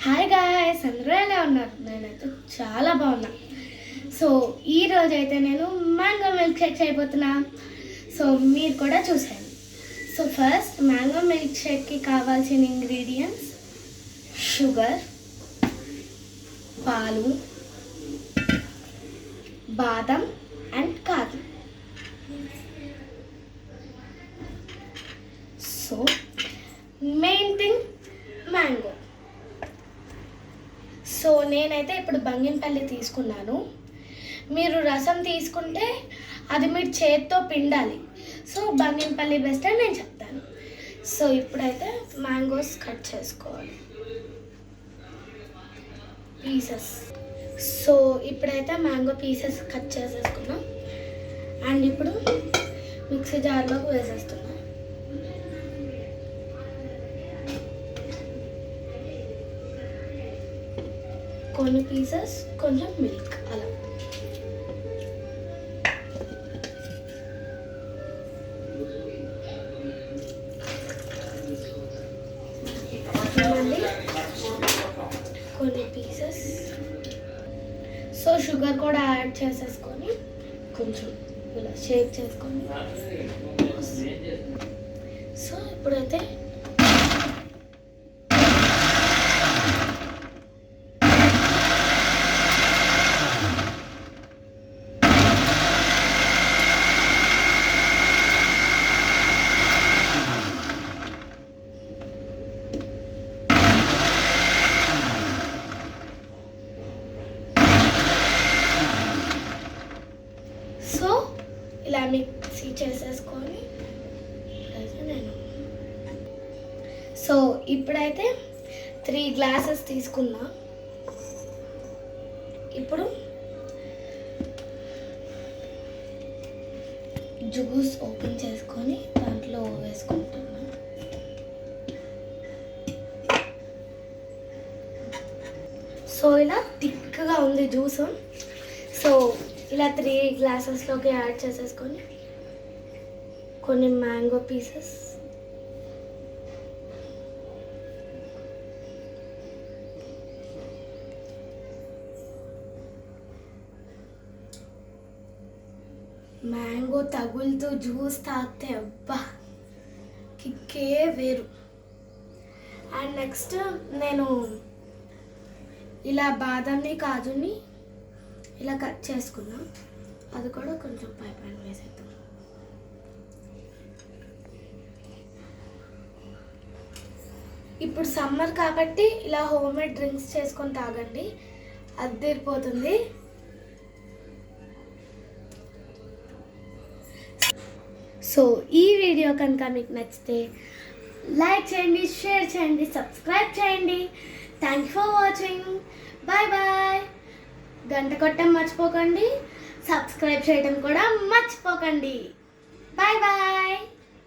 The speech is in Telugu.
హాయ్ గాయ్స్, అందరూ ఎలా ఉన్నారు? నేనైతే చాలా బాగున్నా. సో ఈరోజు అయితే నేను మ్యాంగో మిల్క్ షేక్ చేయబోతున్నా. సో మీరు కూడా చూసేయండి. సో ఫస్ట్ మ్యాంగో మిల్క్ షేక్కి కావాల్సిన ఇంగ్రీడియంట్స్: షుగర్, పాలు, బాదం and kaju. So main thing mango. So నేనైతే ఇప్పుడు బంగినపల్లి తీసుకున్నాను. మీరు రసం తీసుకుంటే అది మీరు చేత్తో పిండాలి. సో బంగినపల్లి బెస్ట్ అని నేను చెప్తాను. సో ఇప్పుడైతే మ్యాంగోస్ కట్ చేసుకోవాలి, పీసెస్. సో ఇప్పుడైతే మ్యాంగో పీసెస్ కట్ చేసేసుకున్నాం. అండ్ ఇప్పుడు మిక్సీ జార్లోకి వేసేస్తున్నాం. కొన్ని పీసెస్, కొంచెం మిల్క్, అలా. మళ్ళీ కొన్ని పీసెస్. సో షుగర్ కూడా యాడ్ చేసేసుకొని కొంచెం ఇలా షేక్ చేసుకొని. సో ఇప్పుడైతే ఇలా మిక్సీ చేసేసుకొని సో ఇప్పుడైతే 3 గ్లాసెస్ తీసుకున్నా. ఇప్పుడు జ్యూస్ ఓపెన్ చేసుకొని దాంట్లో వేసుకుంటున్నా. సో ఇలా థిక్గా ఉంది జ్యూస్. సో ఇలా 3 గ్లాసెస్లోకి యాడ్ చేసేసుకొని కొన్ని మ్యాంగో పీసెస్, మ్యాంగో తగులుతూ జ్యూస్ తాగితే అబ్బా కిక్కే వేరు. అండ్ నెక్స్ట్ నేను ఇలా బాదంని, కాజుని ఇలా కట్ చేసుకున్నా. అది కూడా కొంచెం పైన వేసేద్దాం. ఇప్పుడు సమ్మర్ కాబట్టి ఇలా హోమ్ మేడ్ డ్రింక్స్ చేసుకొని తాగండి, అదిరిపోతుంది. సో ఈ వీడియో కనుక మీకు నచ్చితే లైక్ చేయండి, షేర్ చేయండి, సబ్స్క్రైబ్ చేయండి. Thank you for watching. Bye bye. గంట కొట్టడం మర్చిపోకండి, సబ్స్క్రైబ్ చేయడం కూడా మర్చిపోకండి. Bye bye.